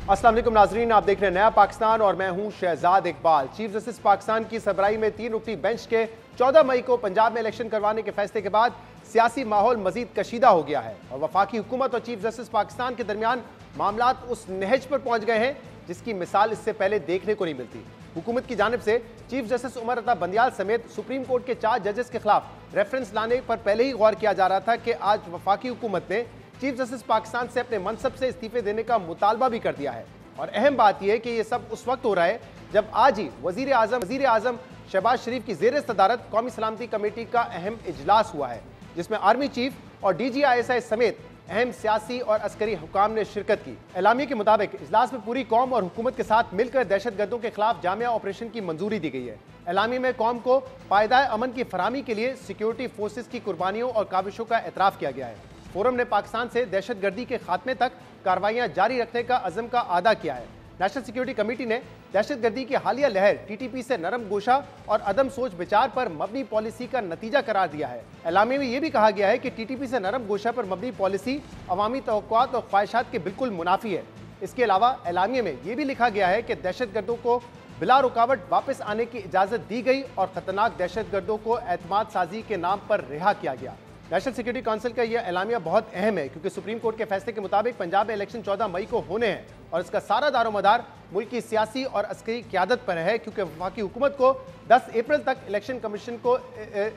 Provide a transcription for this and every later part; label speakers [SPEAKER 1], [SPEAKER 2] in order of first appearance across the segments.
[SPEAKER 1] अस्सलाम वालेकुम नाजरीन, आप देख रहे हैं नया पाकिस्तान और मैं हूं शहजाद इकबाल। चीफ जस्टिस पाकिस्तान की सरबराही में 3 रुकनी बेंच के 14 मई को पंजाब में इलेक्शन करवाने के फैसले के बाद सियासी माहौल मजीद कशीदा हो गया है और वफाकी हुकूमत और चीफ जस्टिस पाकिस्तान के दरमियान मामलात उस नहज पर पहुंच गए हैं जिसकी मिसाल इससे पहले देखने को नहीं मिलती। हुकूमत की जानिब से चीफ जस्टिस उमर अता बंदियाल समेत सुप्रीम कोर्ट के 4 जजेस के खिलाफ रेफरेंस लाने पर पहले ही गौर किया जा रहा था कि आज वफाकी हुकूमत ने चीफ जस्टिस पाकिस्तान से अपने मनसब से इस्तीफे देने का मुतालबा भी कर दिया है। और अहम बात यह है कि यह सब उस वक्त हो रहा है जब आज ही वजीर आजम शहबाज शरीफ की जेर सदारत कौमी सलामती कमेटी का अहम इजलास हुआ है, जिसमें आर्मी चीफ और DGISI समेत अहम सियासी और अस्करी हुकाम ने शिरकत की। एलामिया के मुताबिक इजलास में पूरी कौम और हुकूमत के साथ मिलकर दहशतगर्दों के खिलाफ जामिया ऑपरेशन की मंजूरी दी गई है। एलामिया में कौम को पायदार अमन की फराहमी के लिए सिक्योरिटी फोर्सेस की कुर्बानियों और काविशों का एतराफ़ किया गया है। फोरम ने पाकिस्तान से दहशतगर्दी के खात्मे तक कार्रवाइयां जारी रखने का अज़म का आदा किया है। नेशनल सिक्योरिटी कमेटी ने दहशतगर्दी की हालिया लहर TTP से नरम गोशा और अदम सोच विचार पर मबनी पॉलिसी का नतीजा करार दिया है। एलामे में यह भी कहा गया है कि TTP से नरम गोशा पर मबनी पॉलिसी अवामी तवक्कुआत और ख्वाहिशात के बिल्कुल मुनाफी है। इसके अलावा एलामिया में यह भी लिखा गया है कि दहशतगर्दों को बिला रुकावट वापस आने की इजाज़त दी गई और खतरनाक दहशतगर्दों को एतमाद साजी के नाम पर रिहा किया गया। नेशनल सिक्योरिटी काउंसिल का यह एलामिया बहुत अहम है क्योंकि सुप्रीम कोर्ट के फैसले के मुताबिक पंजाब में इलेक्शन 14 मई को होने हैं और इसका सारा दारोमदार मुल्क की सियासी और अस्करी क़यादत पर है, क्योंकि वफाकी हुकूमत को 10 अप्रैल तक इलेक्शन कमीशन को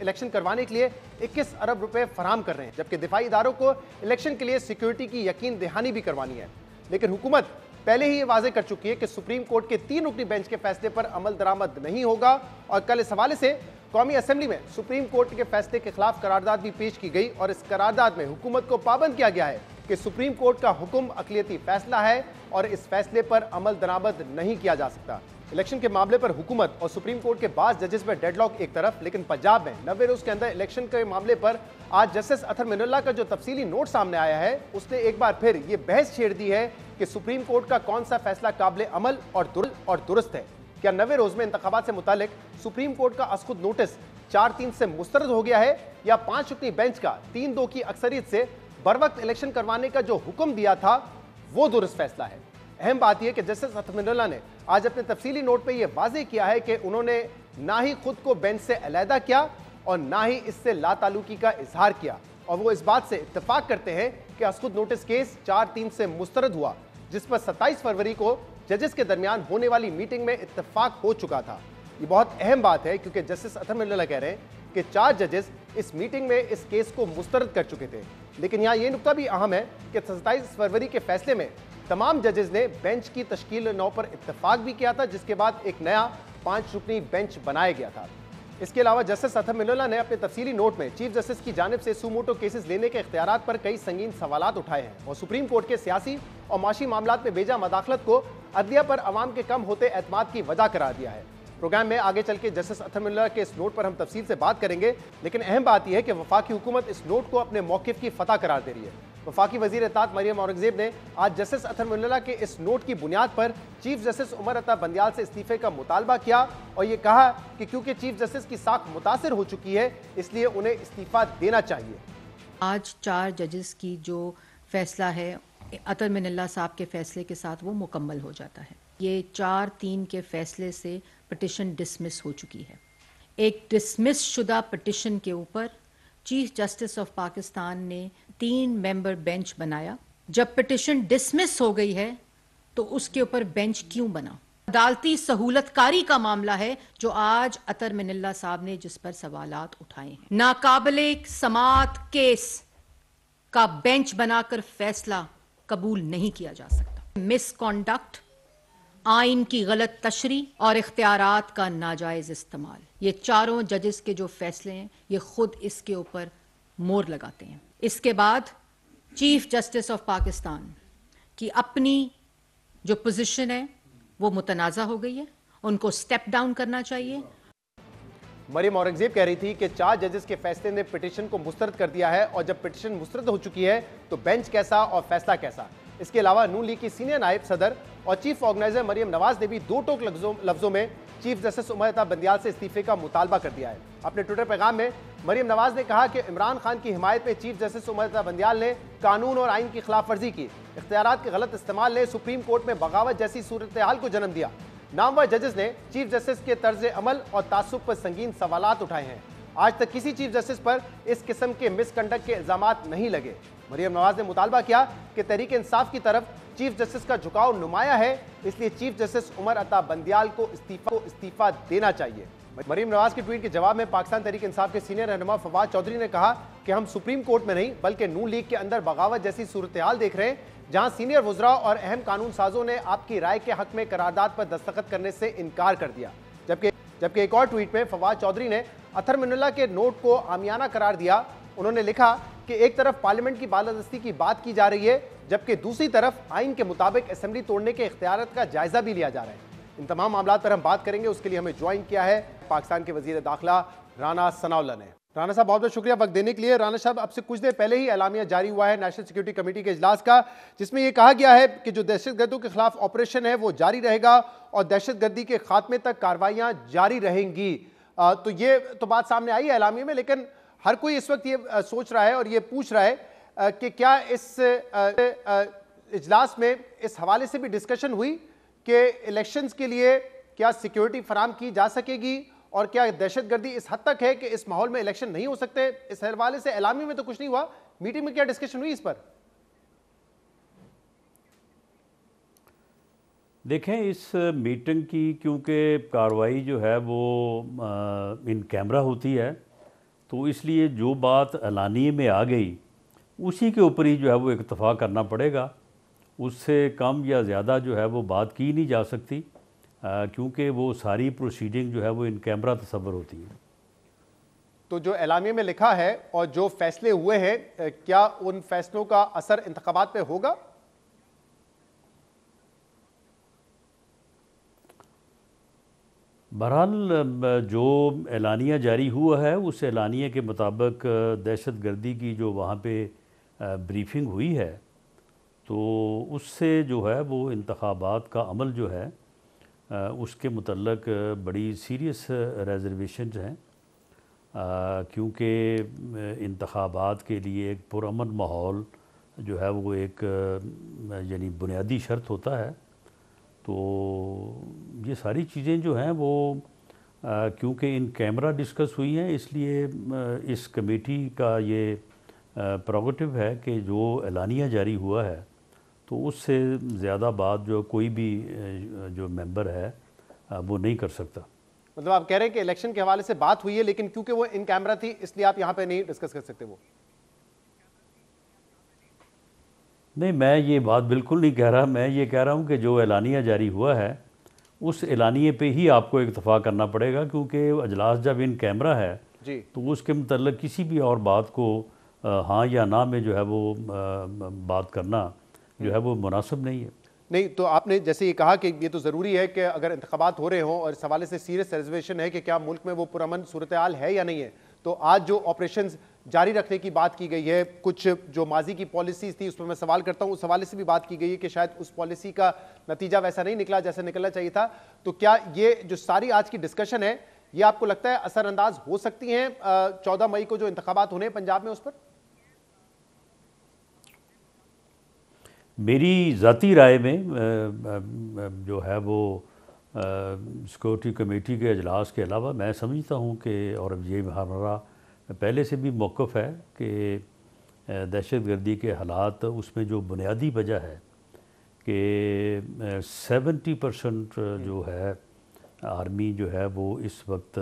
[SPEAKER 1] इलेक्शन करवाने के लिए 21 अरब रुपए फराहम कर रहे हैं, जबकि दिफाई इदारों को इलेक्शन के लिए सिक्योरिटी की यकीन दहानी भी करवानी है। लेकिन हुकूमत पहले ही ये वाजे कर चुकी है कि सुप्रीम कोर्ट के 3 रुकनी बेंच के फैसले पर अमल दरामद नहीं होगा और कल इस हवाले से कौमी असेंबली में सुप्रीम कोर्ट के फैसले के खिलाफ करारदाद भी पेश की गई और इस करारदाद में हुकूमत को पाबंद किया गया है कि सुप्रीम कोर्ट का हुक्म अक़लियती फैसला है और इस फैसले पर अमल दरामद नहीं किया जा सकता। इलेक्शन के मामले पर हुकूमत और सुप्रीम कोर्ट के बाज़ जजेस में डेडलॉक एक तरफ, लेकिन पंजाब में 90 रोज के अंदर इलेक्शन के मामले पर आज जस्टिस अतर मिनुल्लाह का जो तफसीली नोट सामने आया है उसने एक बार फिर ये बहस छेड़ दी है कि सुप्रीम कोर्ट का कौन सा फैसला काबिल अमल और दुरुस्त है। क्या 90 रोज में इंतखाबात से मुतालिक सुप्रीम कोर्ट का असखुद नोटिस 4-3 से मुस्तरद हो गया है या 5 रुकनी बेंच का 3-2 की अक्सरियत से बर वक्त इलेक्शन करवाने का जो हुक्म दिया था वो दुरुस्त फैसला है। अहम बात यह कि जस्टिस अतर मिनुल्लाह ने आज अपने तफसीली नोट पर यह वाजे किया है कि उन्होंने ना ही खुद को बेंच से अलहदा किया और ना ही इससे लाताल्लुकी का इजहार किया और वो इस बात से इत्तफाक करते हैं कि असखुद नोटिस केस 4-3 से मुस्तरद हुआ, जिस पर 27 फरवरी को जजेस के दरमियान होने वाली मीटिंग में इत्तफाक हो चुका था। ये बहुत अहम बात है क्योंकि जस्टिस अतर मिनुल्लाह कह रहे हैं कि 4 जजेस इस मीटिंग में इस केस को मुस्तरद कर चुके थे। लेकिन यहाँ ये नुकता भी अहम है कि 27 फरवरी के फैसले में तमाम जजेस ने बेंच की तश्कील 9 पर इत्तफाक भी किया था, जिसके बाद एक नया 5 रुकनी बेंच बनाया गया था। इसके अलावा जस्टिस अतर मिनुल्लाह ने अपने तफसीली नोट में चीफ जस्टिस की जानिब से सुमोटो केसेस लेने के इख्तियारात पर कई संगीन सवालात उठाए हैं और सुप्रीम कोर्ट के सियासी और माशी मामलात में बेजा मदाखलत को अदलिया पर अवाम के कम होते एतमाद की वजह करार दिया है। प्रोग्राम में आगे चल के जस्टिस अतर मिनुल्लाह के इस नोट पर हम तफसील से बात करेंगे, लेकिन अहम बात यह है कि वफाकी हुकूमत इस नोट को अपने मौक़िफ़ की फतह करार दे रही है। वफाकी वज़ीर इत्तेहाद मरियम औरंगज़ेब ने आज जस्टिस अतर मिनुल्लाह के इस नोट की बुनियाद पर चीफ जस्टिस उमर अता बंदियाल से इस्तीफे का मुतालबा किया और ये कहा कि क्योंकि चीफ जस्टिस की साख मुतासिर हो चुकी है इसलिए उन्हें इस्तीफा देना चाहिए।
[SPEAKER 2] आज 4 जजेस की जो फैसला है अतर मिनुल्लाह साहब के फैसले के साथ वो मुकम्मल हो जाता है। ये 4-3 के फैसले से पिटिशन डिसमिस हो चुकी है। एक डिसमिस शुदा पिटिशन के ऊपर चीफ जस्टिस ऑफ पाकिस्तान ने 3 मेंबर बेंच बनाया। जब पिटिशन डिसमिस हो गई है तो उसके ऊपर बेंच क्यों बना? अदालती सहूलतकारी का मामला है जो आज अतर मिनुल्लाह साहब ने जिस पर सवालात उठाए हैं। नाकाबिले समात केस का बेंच बनाकर फैसला कबूल नहीं किया जा सकता। मिसकॉन्डक्ट, आइन की गलत तशरी और इख्तियारात का नाजायज इस्तेमाल, ये चारों जजेस के जो फैसले हैं ये खुद इसके ऊपर मोहर लगाते हैं। इसके बाद चीफ जस्टिस ऑफ पाकिस्तान की अपनी जो पोजीशन है वो मुतनाज़ा हो गई है, उनको स्टेप डाउन करना चाहिए।
[SPEAKER 1] मरियम औरंगज़ेब कह रही थी कि 4 जजेस के फैसले ने पिटिशन को मुस्तरद कर दिया है और जब पिटिशन मुस्तरद हो चुकी है तो बेंच कैसा और फैसला कैसा। इसके अलावा नून लीग की सीनियर नायब सदर और चीफ ऑर्गेनाइजर मरियम नवाज ने भी दो टोक लफ्जों में चीफ जस्टिस उमर अता बंदियाल से इस्तीफे का मुतालबा कर दिया है। अपने ट्विटर पैगाम में मरियम नवाज ने कहा कि इमरान खान की हिमायत में चीफ जस्टिस उमर अता बंदियाल ने कानून और आइन की खिलाफ वर्जी की। इख्तियारात के गलत इस्तेमाल ने सुप्रीम कोर्ट में बगावत जैसी सूरत हाल को जन्म दिया। नामवर जजेस ने चीफ जस्टिस के तर्ज अमल और तासुब पर संगीन सवालात उठाए हैं। आज तक किसी चीफ जस्टिस पर इस किस्म के मिसकंडक्ट के इल्जामात नहीं लगे। मरियम नवाज ने मुतालबा किया कि तहरीक इंसाफ की तरफ चीफ जस्टिस का झुकाव नुमाया है, इसलिए चीफ जस्टिस उमर अता बंदियाल को इस्तीफा देना चाहिए। मरियम नवाज के ट्वीट के जवाब में पाकिस्तान तहरीक इंसाफ के सीनियर रहनुमा फवाद चौधरी ने कहा कि हम सुप्रीम कोर्ट में नहीं बल्कि नून लीग के अंदर बगावत जैसी सूरत हाल देख रहे हैं, जहां सीनियर वुज़रा और अहम कानून साजों ने आपकी राय के हक में करारदाद पर दस्तखत करने से इनकार कर दिया। जबकि एक और ट्वीट में फवाद चौधरी ने अतर मिनुल्लाह के नोट को आमियाना करार दिया। उन्होंने लिखा कि एक तरफ पार्लियामेंट की बालादस्ती की बात की जा रही है, जबकि दूसरी तरफ आइन के मुताबिक असेंबली तोड़ने के इख्तियारात का जायजा भी लिया जा रहा है। इन तमाम मामलों पर हम बात करेंगे। उसके लिए हमें ज्वाइन किया है पाकिस्तान के वजीर दाखिला राना सनाउल्लाह ने। राना साहब बहुत बहुत शुक्रिया वक्त देने के लिए। राना साहब, अब से कुछ देर पहले ही एलामिया जारी हुआ है नेशनल सिक्योरिटी कमेटी के इजलास का, जिसमें यह कहा गया है कि जो दहशतगर्दों के खिलाफ ऑपरेशन है वो जारी रहेगा और दहशतगर्दी के खात्मे तक कार्रवाइयां जारी रहेंगी। तो ये तो बात सामने आई है एलामिया में, लेकिन हर कोई इस वक्त ये सोच रहा है और ये पूछ रहा है कि क्या इस इजलास में इस हवाले से भी डिस्कशन हुई कि इलेक्शंस के लिए क्या सिक्योरिटी फराम की जा सकेगी और क्या दहशतगर्दी इस हद तक है कि इस माहौल में इलेक्शन नहीं हो सकते। इस हवाले से एलामी में तो कुछ नहीं हुआ, मीटिंग में क्या डिस्कशन हुई इस पर?
[SPEAKER 3] देखें, इस मीटिंग की क्योंकि कार्रवाई जो है वो इन कैमरा होती है, तो इसलिए जो बात एलानिए में आ गई उसी के ऊपर ही जो है वो इत्तफाक करना पड़ेगा। उससे कम या ज़्यादा जो है वो बात की नहीं जा सकती, क्योंकि वो सारी प्रोसीडिंग जो है वो इन कैमरा तस्वर होती है।
[SPEAKER 1] तो जो एलामिया में लिखा है और जो फैसले हुए हैं, क्या उन फैसलों का असर इंतखाबात पे होगा?
[SPEAKER 3] बहरहाल जो एलानिया जारी हुआ है उस एलानिया के मुताबिक दहशतगर्दी की जो वहाँ पे ब्रीफिंग हुई है, तो उससे जो है वो इंतखाबात का अमल जो है उसके मुतल्लक बड़ी सीरियस रिजर्वेशंस हैं, क्योंकि इंतखाबात के लिए एक पुरअमन माहौल जो है वो एक यानी बुनियादी शर्त होता है। तो ये सारी चीज़ें जो हैं वो क्योंकि इन कैमरा डिस्कस हुई हैं, इसलिए इस कमेटी का ये प्रोगेटिव है कि जो एलानिया जारी हुआ है तो उससे ज़्यादा बात जो कोई भी जो मेंबर है वो नहीं कर सकता।
[SPEAKER 1] मतलब आप कह रहे हैं कि इलेक्शन के हवाले से बात हुई है, लेकिन क्योंकि वो इन कैमरा थी इसलिए आप यहाँ पे नहीं डिस्कस कर सकते वो?
[SPEAKER 3] नहीं, मैं ये बात बिल्कुल नहीं कह रहा। मैं ये कह रहा हूँ कि जो एलानिया जारी हुआ है उस एलानिए पे ही आपको इत्तफाक करना पड़ेगा, क्योंकि अजलास जब इन कैमरा है जी तो उसके मतलब किसी भी और बात को हाँ या ना में जो है वो बात करना जो है वो मुनासिब नहीं है।
[SPEAKER 1] नहीं, तो आपने जैसे ये कहा कि ये तो ज़रूरी है कि अगर इंतखाबात हो रहे हों और इस हवाले से सीरियस रिजर्वेशन है कि क्या मुल्क में वो पुरअमन सूरत हाल है या नहीं है, तो आज जो ऑपरेशंस जारी रखने की बात की गई है, कुछ जो माजी की पॉलिसीज़ थी उस पर मैं सवाल करता हूँ, उस हवाले से भी बात की गई है कि शायद उस पॉलिसी का नतीजा वैसा नहीं निकला जैसा निकलना चाहिए था। तो क्या ये जो सारी आज की डिस्कशन है ये आपको लगता है असरअंदाज हो सकती हैं 14 मई को जो इंतखाबात होने हैं पंजाब में उस पर?
[SPEAKER 3] मेरी ज़ाती राय में जो है वो सिक्योरिटी कमेटी के अजलास के अलावा मैं समझता हूँ कि और ये हमारा पहले से भी मौक़िफ़ है कि दहशतगर्दी के हालात उसमें जो बुनियादी वजह है कि 70% जो है आर्मी जो है वो इस वक्त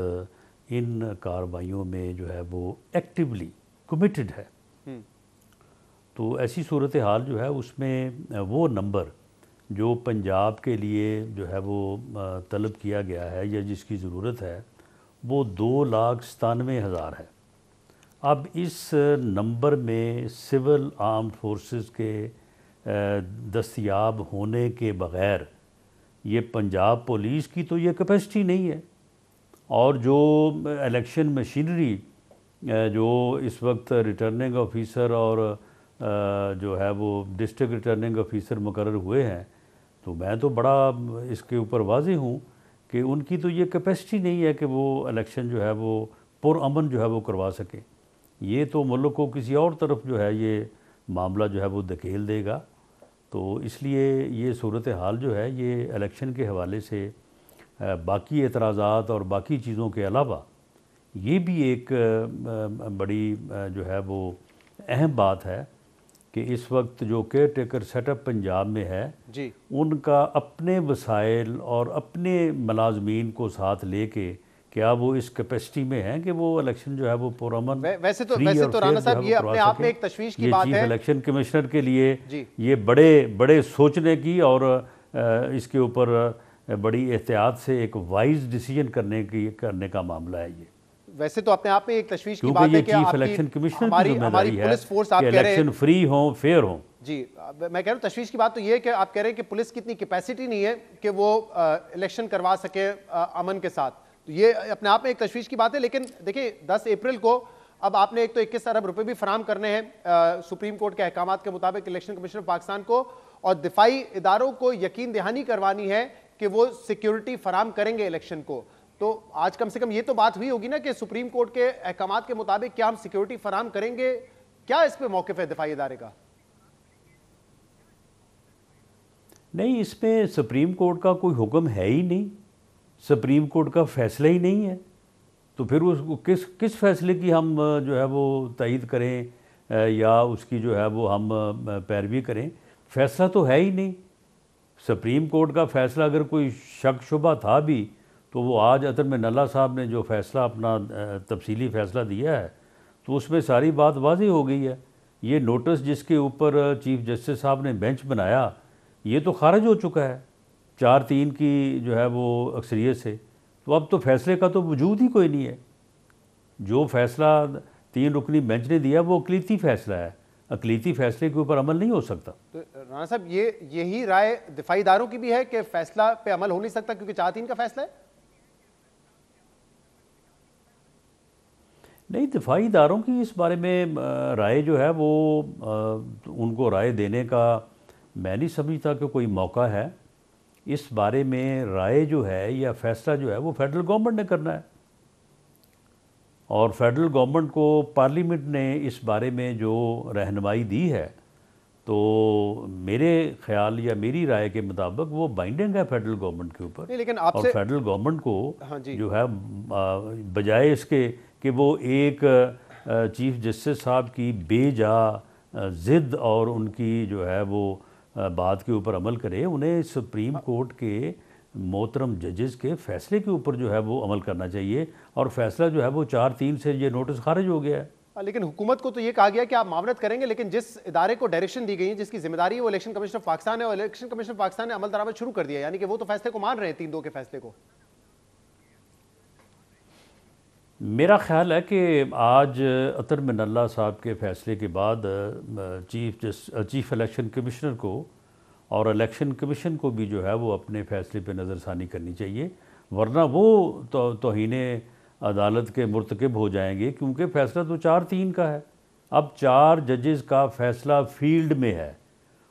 [SPEAKER 3] इन कार्रवाइयों में जो है वो एक्टिवली कमिटेड है। तो ऐसी सूरत हाल जो है उसमें वो नंबर जो पंजाब के लिए जो है वो तलब किया गया है या जिसकी ज़रूरत है वो 2,97,000 है। अब इस नंबर में सिविल आर्म्ड फोर्सेस के दस्तयाब होने के बग़ैर ये पंजाब पुलिस की तो ये कैपेसिटी नहीं है, और जो इलेक्शन मशीनरी जो इस वक्त रिटर्निंग ऑफिसर और जो है वो डिस्ट्रिक्ट रिटर्निंग ऑफिसर मुकर्रर हुए हैं, तो मैं तो बड़ा इसके ऊपर वाज़ेह हूँ कि उनकी तो ये कैपेसिटी नहीं है कि वो इलेक्शन जो है वो पुरअमन जो है वो करवा सकें। ये तो मुल्क को किसी और तरफ जो है ये मामला जो है वो धकेल देगा। तो इसलिए ये सूरत हाल जो है ये इलेक्शन के हवाले से बाकी एतराज़ात और बाकी चीज़ों के अलावा ये भी एक बड़ी जो है वो अहम बात है कि इस वक्त जो केयर टेकर सेटअप पंजाब में है
[SPEAKER 1] जी,
[SPEAKER 3] उनका अपने वसाइल और अपने मुलाजमीन को साथ लेके क्या वो इस कैपेसिटी में है कि वो इलेक्शन जो है वो पुरअमन
[SPEAKER 1] वैसे तो राणा साहब ये अपने आप में एक तशवीश की बात है।
[SPEAKER 3] चीफ इलेक्शन कमिश्नर के लिए
[SPEAKER 1] जी,
[SPEAKER 3] ये बड़े सोचने की और इसके ऊपर बड़ी एहतियात से एक वाइज डिसीजन करने का मामला है ये।
[SPEAKER 1] वैसे तो अपने आप में एक तशवीश की
[SPEAKER 3] क्योंकि
[SPEAKER 1] बात
[SPEAKER 3] ये
[SPEAKER 1] है कि
[SPEAKER 3] चीफ इलेक्शन कमिश्नर की जिम्मेदारी है
[SPEAKER 1] पुलिस फोर्स आप
[SPEAKER 3] कि
[SPEAKER 1] कह रहे हैं
[SPEAKER 3] इलेक्शन फ्री हो, फेयर हो।
[SPEAKER 1] जी, मैं कह रहा हूँ तशवीश की बात तो ये है कि आप कह रहे हैं कि पुलिस की इतनी कैपेसिटी नहीं है कि वो इलेक्शन करवा सके अमन के साथ, तो ये अपने आप में एक तशवीश की बात है। लेकिन देखिए 10 अप्रैल को अब आपने एक तो 21 अरब रुपए भी फराम करने हैं सुप्रीम कोर्ट के अहकाम के मुताबिक इलेक्शन कमीशन ऑफ पाकिस्तान को, और दिफाई इदारों को यकीन दहानी करवानी है कि वो सिक्योरिटी फराम करेंगे इलेक्शन को। तो आज कम से कम ये तो बात हुई होगी ना कि सुप्रीम कोर्ट के अहकाम के मुताबिक क्या हम सिक्योरिटी फराम करेंगे, क्या इस पे मौक़िफ़ है दिफाई इदारे का?
[SPEAKER 3] नहीं, इसमें सुप्रीम कोर्ट का कोई हुक्म है ही नहीं, सुप्रीम कोर्ट का फैसला ही नहीं है, तो फिर उसको किस फैसले की हम जो है वो तईद करें या उसकी जो है वो हम पैरवी करें। फैसला तो है ही नहीं। सुप्रीम कोर्ट का फैसला अगर कोई शक शुबा था भी तो वो आज अतर में नल्ला साहब ने जो फैसला अपना तफसीली फ़ैसला दिया है तो उसमें सारी बात वाज़ेह हो गई है। ये नोटिस जिसके ऊपर चीफ जस्टिस साहब ने बेंच बनाया ये तो खारिज हो चुका है 4-3 की जो है वो अक्सरियत से, तो अब तो फैसले का तो वजूद ही कोई नहीं है। जो फैसला 3 रुकनी बेंच ने दिया वो अक़लीती फ़ैसला है, अक़लीती फ़ैसले के ऊपर अमल नहीं हो सकता।
[SPEAKER 1] तो राणा साहब यही राय दिफाई इदारों की भी है कि फैसला पे अमल हो नहीं सकता क्योंकि 4-3 का फैसला है?
[SPEAKER 3] नहीं, दिफाई इदारों की इस बारे में राय जो है वो उनको राय देने का मैं नहीं समझता कि कोई मौका है। इस बारे में राय जो है या फैसला जो है वो फेडरल गवर्नमेंट ने करना है, और फेडरल गवर्नमेंट को पार्लियामेंट ने इस बारे में जो रहनुमाई दी है तो मेरे ख्याल या मेरी राय के मुताबिक वो बाइंडिंग है फेडरल गवर्नमेंट के ऊपर।
[SPEAKER 1] लेकिन
[SPEAKER 3] और
[SPEAKER 1] आपसे
[SPEAKER 3] फेडरल गवर्नमेंट को
[SPEAKER 1] हाँ जी,
[SPEAKER 3] जो है बजाय इसके कि वो एक चीफ जस्टिस साहब की बेजा ज़िद और उनकी जो है वो बात के ऊपर अमल करे, उन्हें सुप्रीम कोर्ट के मोहतरम जजेस के फैसले के ऊपर जो है वो अमल करना चाहिए। और फैसला जो है वो 4-3 से ये नोटिस खारिज हो गया है।
[SPEAKER 1] लेकिन हुकूमत को तो ये कहा गया कि आप मामलत करेंगे, लेकिन जिस इदारे को डायरेक्शन दी गई है जिसकी जिम्मेदारी है वो इलेक्शन कमीशन ऑफ पाकिस्तान है, और इलेक्शन कमीशन ऑफ पाकिस्तान ने अमल दरामद शुरू कर दिया, यानी कि वो तो फैसले को मान रहे हैं 3-2 के फैसले को।
[SPEAKER 3] मेरा ख्याल है कि आज अतर मिनल्ला साहब के फैसले के बाद चीफ इलेक्शन कमिश्नर को और इलेक्शन कमीशन को भी जो है वो अपने फैसले पे नज़रसानी करनी चाहिए, वरना वो तौहीने अदालत के मुर्तकब हो जाएंगे, क्योंकि फ़ैसला तो 4-3 का है। अब 4 जजेस का फ़ैसला फील्ड में है,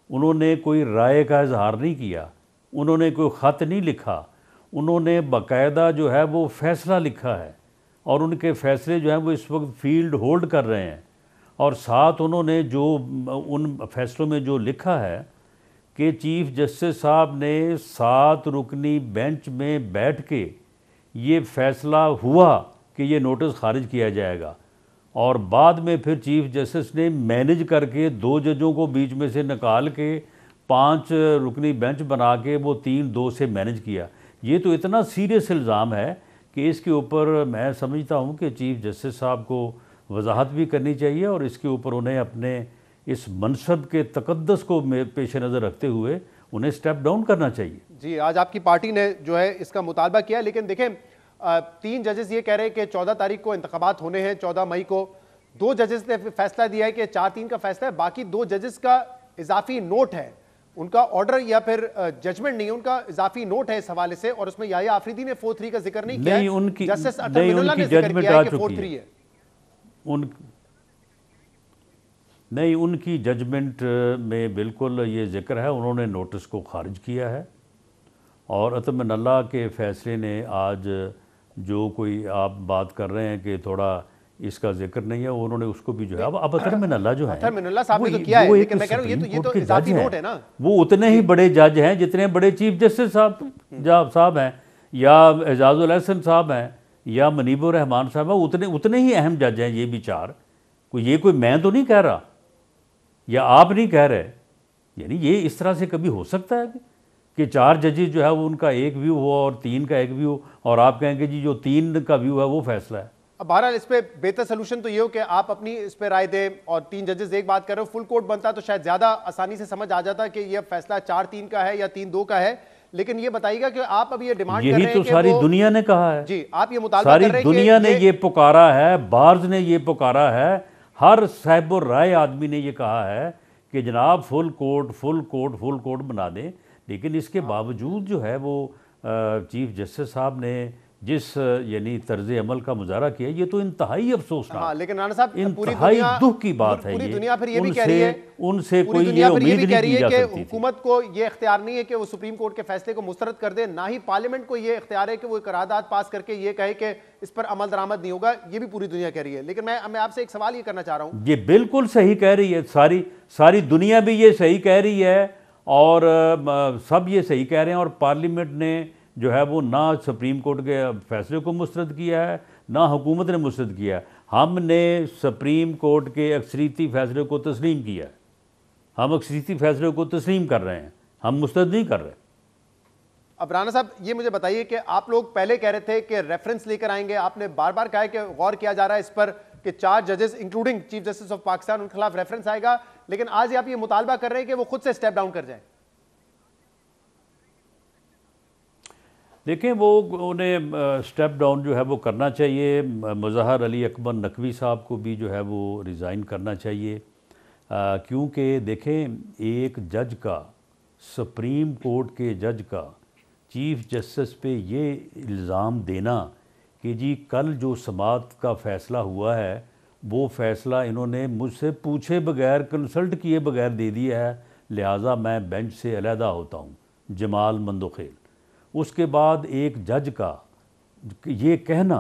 [SPEAKER 3] उन्होंने कोई राय का इजहार नहीं किया, उन्होंने कोई ख़त नहीं लिखा, उन्होंने बाकायदा जो है वो फ़ैसला लिखा है, और उनके फ़ैसले जो हैं वो इस वक्त फील्ड होल्ड कर रहे हैं। और साथ उन्होंने जो उन फैसलों में जो लिखा है कि चीफ जस्टिस साहब ने 7 रुकनी बेंच में बैठ के ये फ़ैसला हुआ कि ये नोटिस खारिज किया जाएगा, और बाद में फिर चीफ जस्टिस ने मैनेज करके 2 जजों को बीच में से निकाल के 5 रुकनी बेंच बना के वो 3-2 से मैनेज किया। ये तो इतना सीरियस इल्ज़ाम है कि इसके ऊपर मैं समझता हूँ कि चीफ जस्टिस साहब को वजाहत भी करनी चाहिए, और इसके ऊपर उन्हें अपने इस मनसब के तकद्दस को पेश नज़र रखते हुए उन्हें स्टेप डाउन करना चाहिए।
[SPEAKER 1] जी, आज आपकी पार्टी ने जो है इसका मुतालबा किया, लेकिन देखें 3 जजेस ये कह रहे हैं कि 14 तारीख को इंतखाबात होने हैं, 14 मई को। 2 जजेस ने फैसला दिया है कि 4-3 का फैसला है, बाकी 2 जजेस का इजाफी नोट है, उनका ऑर्डर या फिर जजमेंट नहीं है, उनका इजाफी नोट है इस हवाले से, और उसमें याहिया आफरीदी ने 4-3 का जिक्र नहीं किया है, जस्टिस अतर मिनुल्लाह ने जिक्र किया है कि 4-3 है।
[SPEAKER 3] नहीं, उनकी जजमेंट में बिल्कुल ये जिक्र है, उन्होंने नोटिस को खारिज किया है और अतम नल्ला के फैसले ने आज जो कोई आप बात कर रहे हैं कि थोड़ा इसका जिक्र नहीं है, उन्होंने उसको भी जो है अब अतम नल्ला जो है,
[SPEAKER 1] अतहर मिनल्ला साहब ने तो किया है, लेकिन मैं कह रहा हूं ये तो इजाफी नोट है ना,
[SPEAKER 3] वो उतने ही बड़े जज हैं जितने बड़े चीफ जस्टिस साहब हैं या एजाजुल हसन साहब हैं या मुनीबुर रहमान साहब हैं, उतने ही अहम जज हैं ये भी चार। कोई मैं तो नहीं कह रहा या आप नहीं कह रहे, यानी ये इस तरह से कभी हो सकता है कि चार जजेस जो है वो उनका एक व्यू हो और तीन का एक व्यू और आप कहेंगे जी जो तीन का व्यू है वो फैसला है।
[SPEAKER 1] अब बहरहाल इस पे बेहतर सोल्यूशन तो ये हो कि आप अपनी इस पे राय दें और तीन जजेस एक बात कर रहे हो, फुल कोर्ट बनता तो शायद ज्यादा आसानी से समझ आ जाता कि ये फैसला 4-3 का है या 3-2 का है। लेकिन ये बताइएगा कि आप अब ये डिमांड कर रहे हैं,
[SPEAKER 3] यही तो सारी दुनिया ने कहा है
[SPEAKER 1] जी, आप ये मुतालबा कर रहे हैं,
[SPEAKER 3] सारी दुनिया ने ये पुकारा है, बार्ज ने ये पुकारा है, हर साहिब राय आदमी ने ये कहा है कि जनाब फुल कोर्ट बना दें। लेकिन इसके बावजूद जो है वो चीफ जस्टिस साहब ने जिस यानी तर्ज अमल का मुजाहरा किया, ये तो इंतहाई अफसोसनाक,
[SPEAKER 1] हाँ, लेकिन राना साहब
[SPEAKER 3] इंतहाई दुख की बात है।
[SPEAKER 1] पूरी दुनिया फिर ये भी कह रही है,
[SPEAKER 3] उनसे कोई ये उम्मीद नहीं की जा सकती थी।
[SPEAKER 1] हुकूमत को ये इख्तियार नहीं है कि वो सुप्रीम कोर्ट के फैसले को मुस्तरद कर दे, ना ही पार्लियामेंट को ये इख्तियार है कि वो करारदाद पास करके ये कहे कि इस पर अमल दरामद नहीं होगा। ये भी पूरी दुनिया कह रही है। लेकिन मैं आपसे एक सवाल ये करना चाह रहा हूँ,
[SPEAKER 3] ये बिल्कुल सही कह रही है, सारी दुनिया भी ये सही कह रही है और सब ये सही कह रहे हैं और पार्लियामेंट ने जो है वो ना सुप्रीम कोर्ट के फैसले को मुस्तरद किया है ना हुकूमत ने मुस्तरद किया है। हमने सुप्रीम कोर्ट के अक्सरीती फैसले को तस्लीम किया है, हम अक्सरीती फैसले को तस्लीम कर रहे हैं, हम मुस्तरद नहीं कर रहे।
[SPEAKER 1] अब राना साहब ये मुझे बताइए कि आप लोग पहले कह रहे थे कि रेफरेंस लेकर आएंगे, आपने बार बार कहा है कि गौर किया जा रहा है इस पर कि 4 जजेस including chief justice of Pakistan उनके खिलाफ रेफरेंस आएगा, लेकिन आज आप ये मुतालबा कर रहे हैं कि वो खुद से स्टेप डाउन कर जाए।
[SPEAKER 3] देखें, वो उन्हें स्टेप डाउन जो है वो करना चाहिए। मुज़हर अली अकबर नकवी साहब को भी जो है वो रिज़ाइन करना चाहिए, क्योंकि देखें एक जज का, सुप्रीम कोर्ट के जज का चीफ जस्टिस पे ये इल्ज़ाम देना कि जी कल जो समाअत का फ़ैसला हुआ है वो फ़ैसला इन्होंने मुझसे पूछे बगैर, कंसल्ट किए बगैर दे दिया है, लिहाजा मैं बेंच से अलहदा होता हूँ, जमाल मंदोखेल। उसके बाद एक जज का ये कहना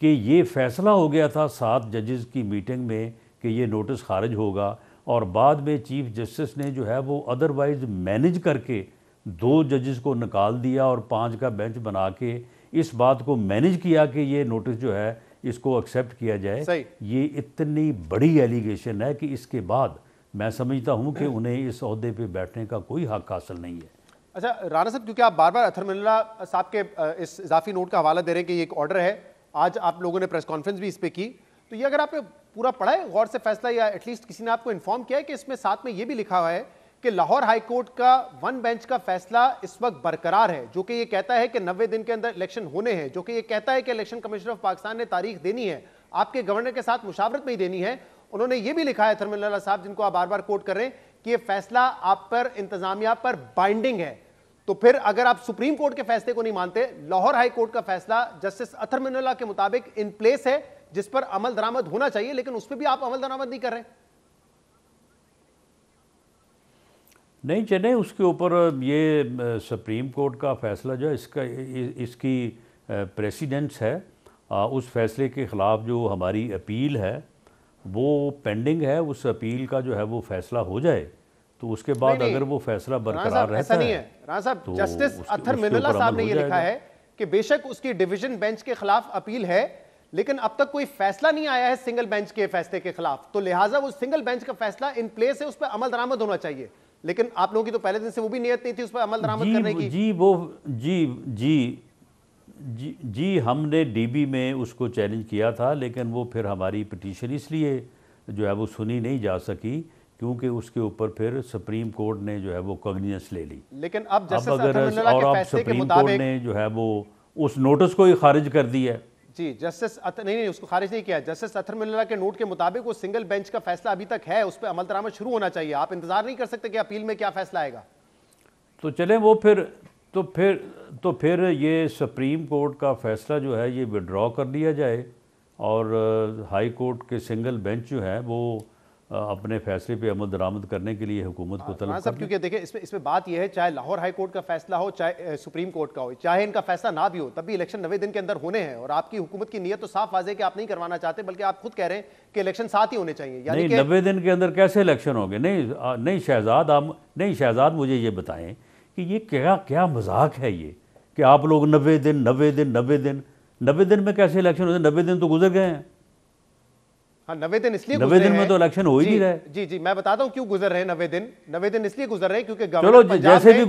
[SPEAKER 3] कि ये फ़ैसला हो गया था 7 जजेस की मीटिंग में कि ये नोटिस खारिज होगा और बाद में चीफ जस्टिस ने जो है वो अदरवाइज़ मैनेज करके 2 जजेस को निकाल दिया और 5 का बेंच बना के इस बात को मैनेज किया कि ये नोटिस जो है इसको एक्सेप्ट किया जाए। ये इतनी बड़ी एलिगेशन है कि इसके बाद मैं समझता हूँ कि उन्हें इस ओहदे पे बैठने का कोई हक हासिल नहीं है।
[SPEAKER 1] अच्छा राना साहब, क्योंकि आप बार बार अतहर मिनल्ला साहब के इस इजाफी नोट का हवाला दे रहे हैं कि ये एक ऑर्डर है, आज आप लोगों ने प्रेस कॉन्फ्रेंस भी इस पे की, तो ये अगर आपने पूरा पढ़ा है गौर से फैसला या एटलीस्ट किसी ने आपको इन्फॉर्म किया है कि इसमें साथ में ये भी लिखा हुआ है कि लाहौर हाई कोर्ट का 1 बेंच का फैसला इस वक्त बरकरार है, जो कि ये कहता है कि 90 दिन के अंदर इलेक्शन होने हैं, जो कि ये कहता है कि इलेक्शन कमिश्नर ऑफ पाकिस्तान ने तारीख देनी है, आपके गवर्नर के साथ मुशावरत में ही देनी है। उन्होंने ये भी लिखा है अतहर मिनल्ला साहब, जिनको आप बार बार कोट कर रहे हैं, कि ये फैसला आप पर, इंतजामिया पर बाइंडिंग है। तो फिर अगर आप सुप्रीम कोर्ट के फैसले को नहीं मानते, लाहौर हाई कोर्ट का फैसला जस्टिस अतहर मिनल्ला के मुताबिक इन प्लेस है, जिस पर अमल दरामद होना चाहिए, लेकिन उस पर भी आप अमल दरामद नहीं कर रहे।
[SPEAKER 3] नहीं चले, उसके ऊपर ये सुप्रीम कोर्ट का फैसला जो है इसकी प्रेसिडेंस है, उस फैसले के ख़िलाफ़ जो हमारी अपील है वो पेंडिंग है। उस अपील का जो है वो फैसला हो जाए तो उसके बाद अगर वो फैसला बरकरार रहता है,
[SPEAKER 1] राना साहब, जस्टिस अतहर मिनल्ला साहब ने ये लिखा है कि बेशक उसकी डिवीजन बेंच के खिलाफ अपील है, लेकिन अब तक कोई फैसला नहीं आया है सिंगल बेंच के फैसले के खिलाफ, तो लिहाजा वो सिंगल बेंच का फैसला इन प्लेस है, उस पर अमल दरामद होना चाहिए। लेकिन आप लोगों की तो पहले दिन से वो भी नियत नहीं थी उस पर अमल दरामद करने की।
[SPEAKER 3] जी हमने डीबी में उसको चैलेंज किया था, लेकिन वो फिर हमारी पिटीशन इसलिए जो है वो सुनी नहीं जा सकी क्योंकि उसके ऊपर फिर सुप्रीम कोर्ट ने जो है वो कॉग्निजेंस ले ली।
[SPEAKER 1] लेकिन अब
[SPEAKER 3] सुप्रीम कोर्ट ने जो है वो उस नोटिस को ही खारिज कर दिया है।
[SPEAKER 1] जी, जस्टिस नहीं उसको खारिज नहीं किया। जस्टिस अतहर मिनल्ला के नोट के मुताबिक वो सिंगल बेंच का फैसला अभी तक है, उस पर अमल दरामद शुरू होना चाहिए। आप इंतजार नहीं कर सकते कि अपील में क्या फैसला आएगा?
[SPEAKER 3] तो चले वो फिर ये सुप्रीम कोर्ट का फैसला जो है ये विड्रॉ कर लिया जाए और हाई कोर्ट के सिंगल बेंच जो है वो अपने फैसले पे अमल दरामद करने के लिए हुकूमत को तलब
[SPEAKER 1] सब, क्योंकि देखिए इसमें बात यह है, चाहे लाहौर हाई कोर्ट का फैसला हो, चाहे सुप्रीम कोर्ट का हो, चाहे इनका फैसला ना भी हो, तब भी इलेक्शन 90 दिन के अंदर होने हैं। और आपकी हुकूमत की नीयत तो साफ वाज़ेह कि आप नहीं करवाना चाहते, बल्कि आप खुद कह रहे हैं कि इलेक्शन साथ ही होने चाहिए।
[SPEAKER 3] नहीं, 90 दिन के अंदर कैसे इलेक्शन होंगे? नहीं शहजाद, मुझे ये बताएं कि ये क्या मजाक है ये कि आप लोग 90 दिन में कैसे इलेक्शन होते? 90 दिन तो गुजर गए हैं।
[SPEAKER 1] हाँ, 90 दिन इसलिए
[SPEAKER 3] 90 दिन में तो इलेक्शन हो ही नहीं रहे।
[SPEAKER 1] जी, मैं बताता हूं क्यों गुजर रहे हैं 90 दिन इसलिए गुजर रहे हैं क्योंकि
[SPEAKER 3] चलो जैसे भी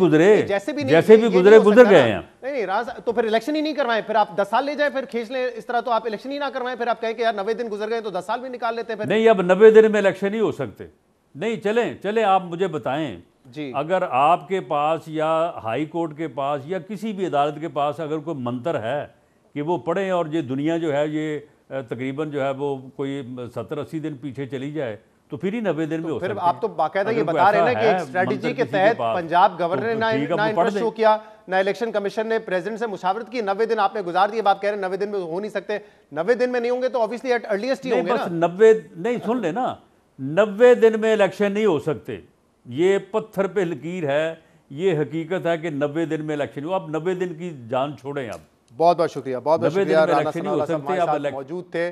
[SPEAKER 3] गुजरे गुजर गए हैं।
[SPEAKER 1] नहीं राज, तो फिर इलेक्शन ही नहीं करवाएं, फिर आप 10 साल ले जाए, फिर खींच लें इस तरह, तो आप इलेक्शन ही ना करवाएं, फिर आप कहें कि यार 90 दिन गुजर गए तो 10 साल भी निकाल लेते हैं।
[SPEAKER 3] नहीं, अब 90 दिन में इलेक्शन ही हो सकते नहीं। चले आप मुझे बताएं जी, अगर आपके पास या हाई कोर्ट के पास या किसी भी अदालत के पास अगर कोई मंत्र है कि वो पढ़ें और ये दुनिया जो है ये तकरीबन जो है वो कोई 70-80 दिन पीछे चली जाए, तो फिर ही 90 दिन में हो सकते हैं।
[SPEAKER 1] आप तो बाकायदा ये बता रहे हैं ना कि एक स्ट्रेटजी के तहत पंजाब गवर्नर ने ना इंटरेस्ट शो किया, ना इलेक्शन कमीशन ने प्रेसिडेंट से मुशावरत की, 90 दिन आपने गुजार दिए। आप कह रहे हैं 90 दिन में हो नहीं सकते। 90 दिन में नहीं होंगे तो ऑब्वियसली एट अर्लीस्ट ही होंगे ना।
[SPEAKER 3] 90 नहीं, सुन लेना, 90 दिन में इलेक्शन नहीं हो सकते। ये पत्थर पे लकीर है, ये हकीकत है कि 90 दिन में इलेक्शन हो। आप 90 दिन की जान छोड़ें। आप
[SPEAKER 1] बहुत बहुत शुक्रिया, बहुत शुक्रिया। राना
[SPEAKER 3] सनाउल्लाह साहब हमारे
[SPEAKER 1] साथ मौजूद थे